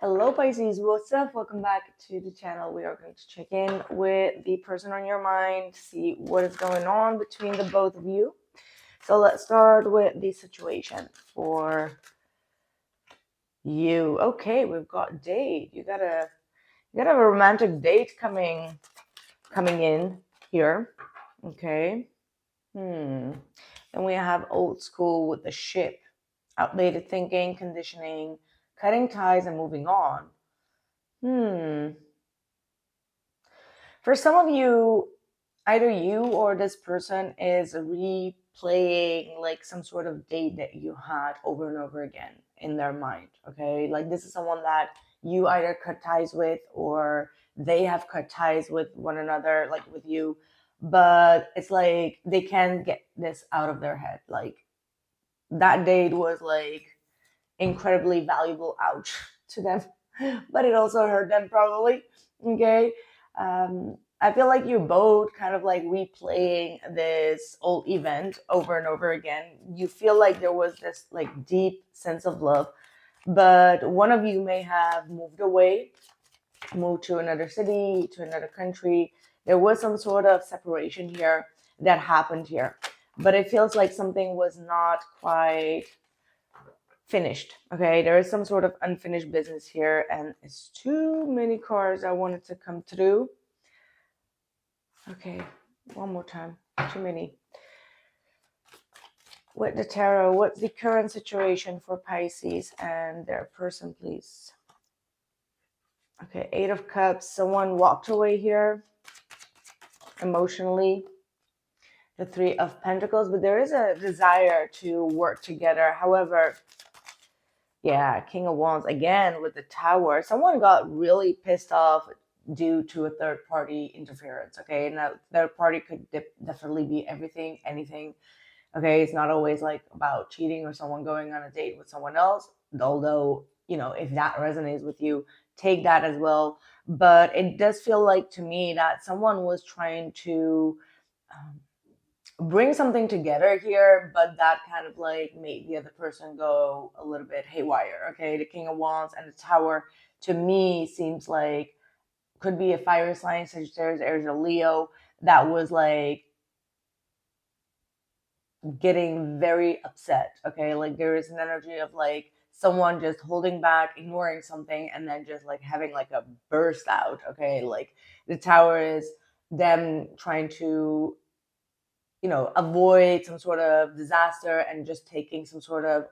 Hello Pisces, what's up? Welcome back to the channel. We are going to check in with the person on your mind, see what is going on between the both of you. So let's start with the situation for you. Okay, we've got date. You got a romantic date coming in here. Okay. Then we have old school with the ship, outdated thinking, conditioning, cutting ties and moving on. For some of you, either you or this person is replaying like some sort of date that you had over and over again in their mind. Okay, like this is someone that you either cut ties with or they have cut ties with one another, like with you, but it's like they can't get this out of their head. Like that date was like incredibly valuable, ouch, to them, but it also hurt them probably. Okay. I feel like you're both kind of like replaying this old event over and over again. You feel like there was this like deep sense of love, but one of you may have moved away, moved to another city, to another country. There was some sort of separation here that happened here, but it feels like something was not quite finished. Okay, there is some sort of unfinished business here, and it's too many cards I wanted to come through. Okay, one more time. Too many. With the tarot, what's the current situation for Pisces and their person, please? Okay, Eight of Cups. Someone walked away here emotionally. The Three of Pentacles, but there is a desire to work together. However, yeah, King of Wands again with the Tower. Someone got really pissed off due to a third party interference. Okay, and that third party could definitely be everything, anything. Okay, it's not always like about cheating or someone going on a date with someone else. Although, you know, if that resonates with you, take that as well. But it does feel like to me that someone was trying to bring something together here, but that kind of like made the other person go a little bit haywire. Okay, the King of Wands and the Tower to me seems like could be a fire sign, Sagittarius, Aries, or Leo, that was like getting very upset. Okay, like there is an energy of like someone just holding back, ignoring something, and then just like having like a burst out. Okay, like the Tower is them trying to, you know, avoid some sort of disaster and just taking some sort of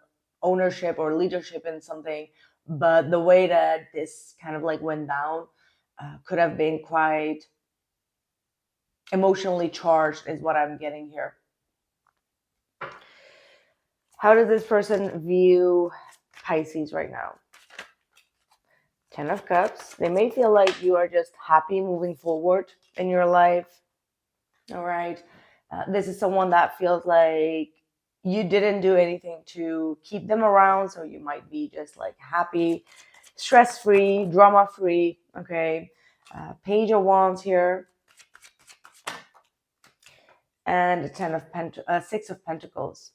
ownership or leadership in something. But the way that this kind of like went down could have been quite emotionally charged is what I'm getting here. How does this person view Pisces right now? Ten of Cups. They may feel like you are just happy moving forward in your life. All right. This is someone that feels like you didn't do anything to keep them around, so you might be just like happy, stress-free, drama-free. Okay. Page of Wands here. And the Six of Pentacles.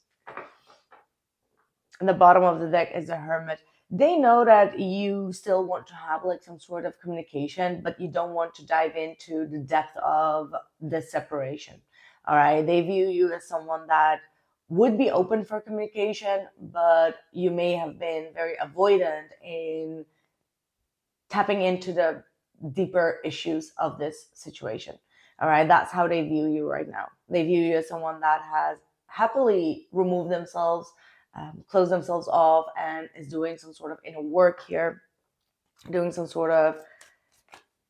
And the bottom of the deck is the Hermit. They know that you still want to have like some sort of communication, but you don't want to dive into the depth of the separation. All right. They view you as someone that would be open for communication, but you may have been very avoidant in tapping into the deeper issues of this situation. All right. That's how they view you right now. They view you as someone that has happily removed themselves, close themselves off, and is doing some sort of inner work here, doing some sort of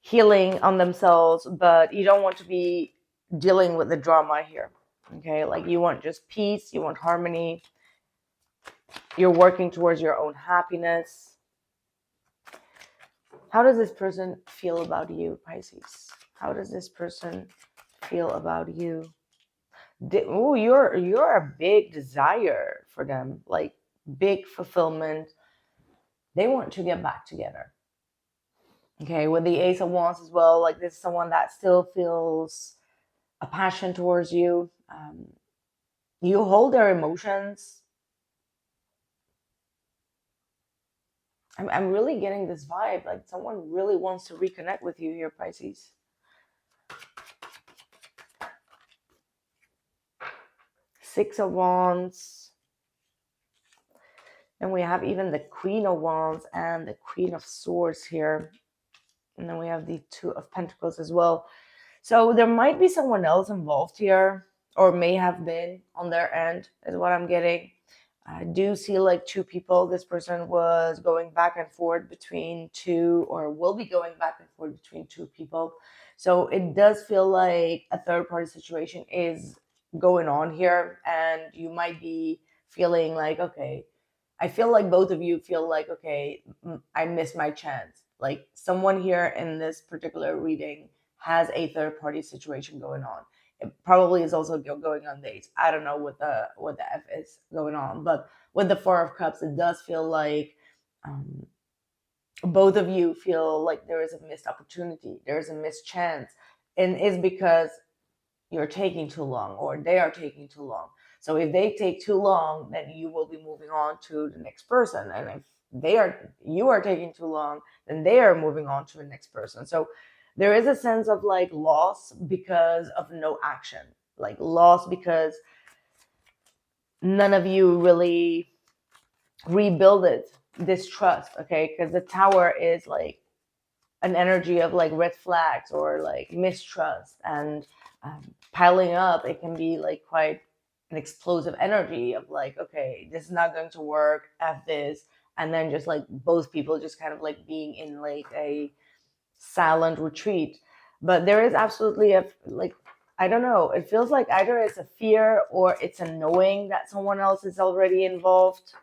healing on themselves, but you don't want to be dealing with the drama here. Okay, like you want just peace, you want harmony, you're working towards your own happiness. How does this person feel about you, Pisces? How does this person feel about you? Oh, you're a big desire for them, like big fulfillment. They want to get back together. Okay, with the Ace of Wands as well, like this is someone that still feels a passion towards you. You hold their emotions. I'm really getting this vibe, like someone really wants to reconnect with you here, Pisces. Six of Wands. And we have even the Queen of Wands and the Queen of Swords here. And then we have the Two of Pentacles as well. So there might be someone else involved here, or may have been on their end, is what I'm getting. I do see like two people. This person was going back and forth between two, or will be going back and forth between two people. So it does feel like a third party situation is going on here, and you might be feeling like, okay, I feel like both of you feel like, okay, I missed my chance. Like someone here in this particular reading has a third party situation going on. It probably is also going on dates. I don't know what the F is going on, but with the Four of Cups, it does feel like both of you feel like there is a missed opportunity, there is a missed chance, and it's because you're taking too long, or they are taking too long. So if they take too long, then you will be moving on to the next person, and if you are taking too long, then they are moving on to the next person. So there is a sense of like loss because of no action, like loss because none of you really rebuilded this trust. Okay, because the Tower is like an energy of like red flags or like mistrust, and piling up, it can be like quite an explosive energy of like, okay, this is not going to work, F this, and then just like both people just kind of like being in like a silent retreat. But there is absolutely a like, I don't know, it feels like either it's a fear or it's a knowing that someone else is already involved.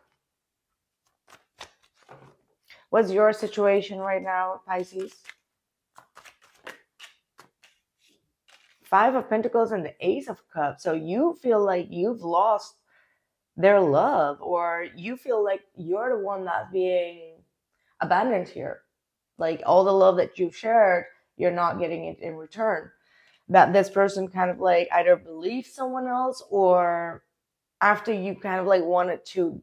What's your situation right now, Pisces? Five of Pentacles and the Ace of Cups. So you feel like you've lost their love, or you feel like you're the one that's being abandoned here. Like all the love that you've shared, you're not getting it in return. That this person kind of like either believed someone else, or after you kind of like wanted to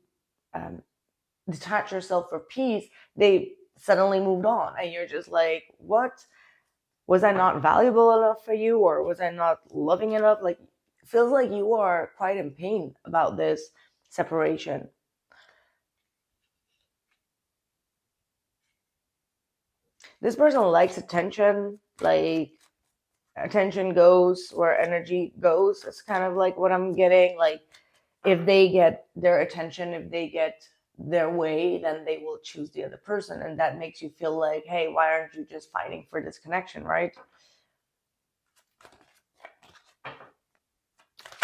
detach yourself for peace, they suddenly moved on, and you're just like, what? Was I not valuable enough for you, or was I not loving enough? Like, it feels like you are quite in pain about this separation. This person likes attention, like attention goes where energy goes. It's kind of like what I'm getting. Like, if they get their attention, if they get their way, then they will choose the other person. And that makes you feel like, hey, why aren't you just fighting for this connection, right?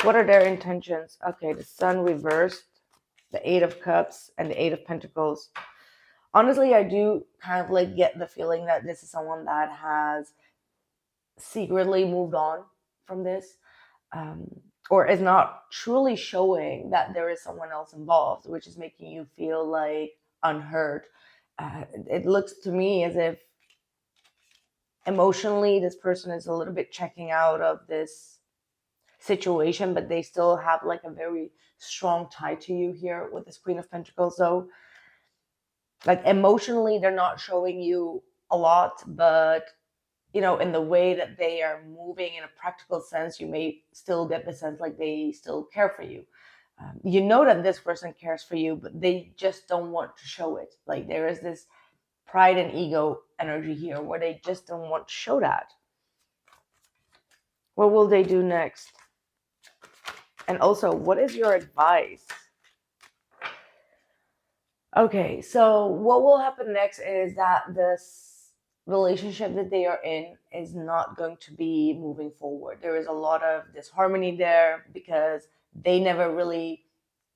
What are their intentions? Okay, the Sun reversed, the Eight of Cups, and the Eight of Pentacles. Honestly, I do kind of like get the feeling that this is someone that has secretly moved on from this, or is not truly showing that there is someone else involved, which is making you feel like unheard. It looks to me as if emotionally this person is a little bit checking out of this situation, but they still have like a very strong tie to you here with this Queen of Pentacles. So like emotionally they're not showing you a lot, but you know, in the way that they are moving in a practical sense, you may still get the sense like they still care for you. You know that this person cares for you, but they just don't want to show it. Like there is this pride and ego energy here where they just don't want to show that. What will they do next? And also, what is your advice? Okay, so what will happen next is that this relationship that they are in is not going to be moving forward. There is a lot of disharmony there because they never really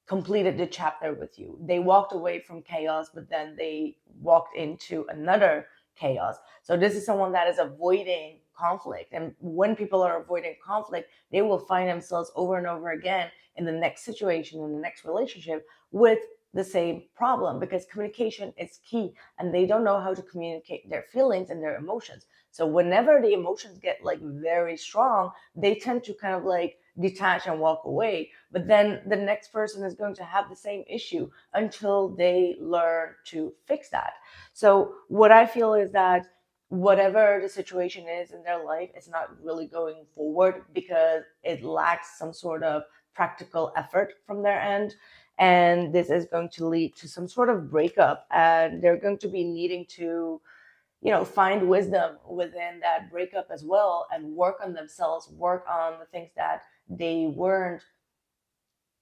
completed the chapter with you. They walked away from chaos, but then they walked into another chaos. So this is someone that is avoiding conflict. And when people are avoiding conflict, they will find themselves over and over again in the next situation, in the next relationship with the same problem, because communication is key and they don't know how to communicate their feelings and their emotions. So whenever the emotions get like very strong, they tend to kind of like detach and walk away. But then the next person is going to have the same issue until they learn to fix that. So what I feel is that whatever the situation is in their life, it's not really going forward because it lacks some sort of practical effort from their end. And this is going to lead to some sort of breakup, and they're going to be needing to, find wisdom within that breakup as well, and work on themselves, work on the things that they weren't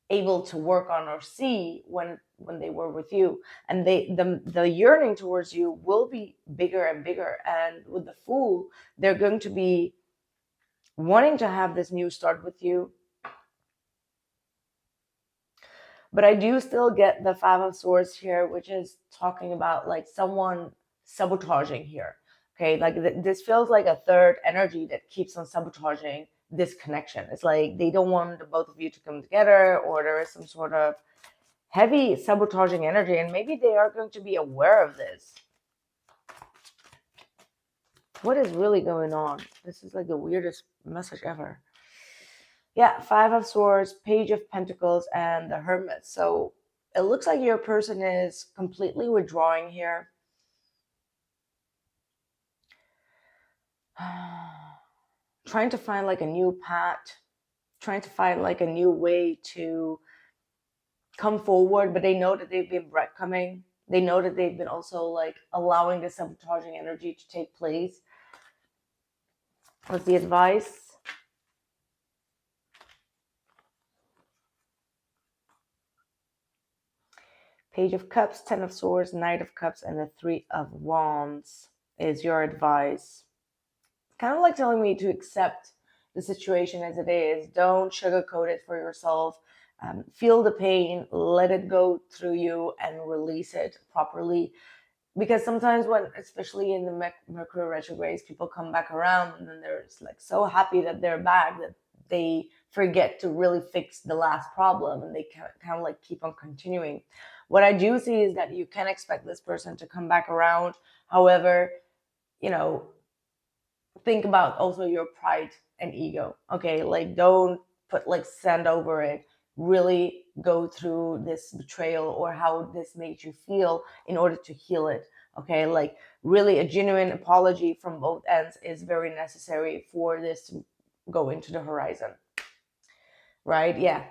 able to work on or see when they were with you. And the yearning towards you will be bigger and bigger. And with the Fool, they're going to be wanting to have this new start with you. But I do still get the Five of Swords here, which is talking about like someone sabotaging here. Okay, like this feels like a third energy that keeps on sabotaging this connection. It's like they don't want the both of you to come together, or there is some sort of heavy sabotaging energy, and maybe they are going to be aware of this. What is really going on? This is like the weirdest message ever. Yeah, Five of Swords, Page of Pentacles, and the Hermit. So it looks like your person is completely withdrawing here. Trying to find like a new path, trying to find like a new way to come forward, but they know that they've been breadcrumbing. They know that they've been also like allowing the sabotaging energy to take place. What's the advice? Page of Cups, Ten of Swords, Knight of Cups, and the Three of Wands is your advice. Kind of like telling me to accept the situation as it is. Don't sugarcoat it for yourself. Feel the pain, let it go through you, and release it properly. Because sometimes when, especially in the Mercury retrogrades, people come back around and then they're like so happy that they're back that they forget to really fix the last problem, and they kind of like keep on continuing. What I do see is that you can expect this person to come back around. However, think about also your pride and ego. Okay, like don't put like sand over it. Really go through this betrayal or how this made you feel in order to heal it. Okay, like really a genuine apology from both ends is very necessary for this to go into the horizon. Right? Yeah.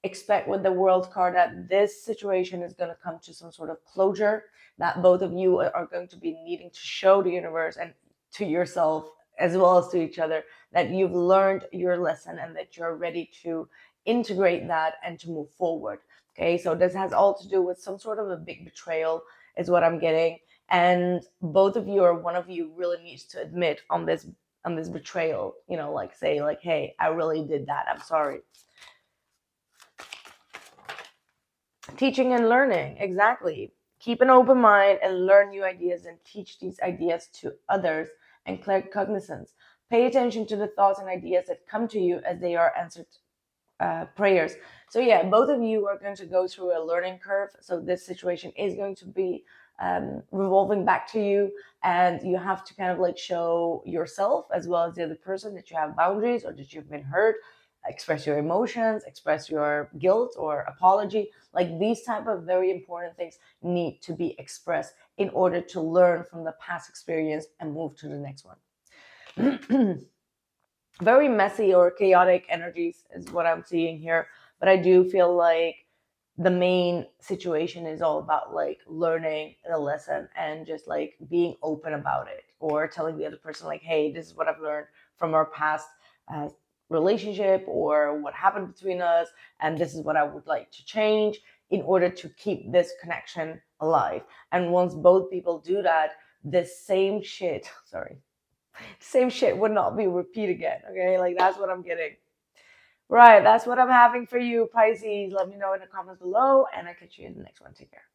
Expect with the World card that this situation is going to come to some sort of closure, that both of you are going to be needing to show the universe and to yourself as well as to each other that you've learned your lesson and that you're ready to integrate that and to move forward. Okay, so this has all to do with some sort of a big betrayal is what I'm getting. And both of you or one of you really needs to admit on this betrayal, like say like, hey, I really did that. I'm sorry. Teaching and learning, exactly. Keep an open mind and learn new ideas and teach these ideas to others and clear cognizance. Pay attention to the thoughts and ideas that come to you as they are answered prayers. So yeah, both of you are going to go through a learning curve. So this situation is going to be revolving back to you, and you have to kind of like show yourself as well as the other person that you have boundaries or that you've been hurt. Express your emotions, express your guilt or apology. Like these type of very important things need to be expressed in order to learn from the past experience and move to the next one. Very messy or chaotic energies is what I'm seeing here, but I do feel like the main situation is all about like learning a lesson and just like being open about it, or telling the other person like, hey, this is what I've learned from our past relationship or what happened between us, and this is what I would like to change in order to keep this connection alive. And once both people do that, the same shit would not be repeat again. Okay, like that's what I'm getting. Right, that's what I'm having for you, Pisces. Let me know in the comments below, and I'll catch you in the next one. Take care.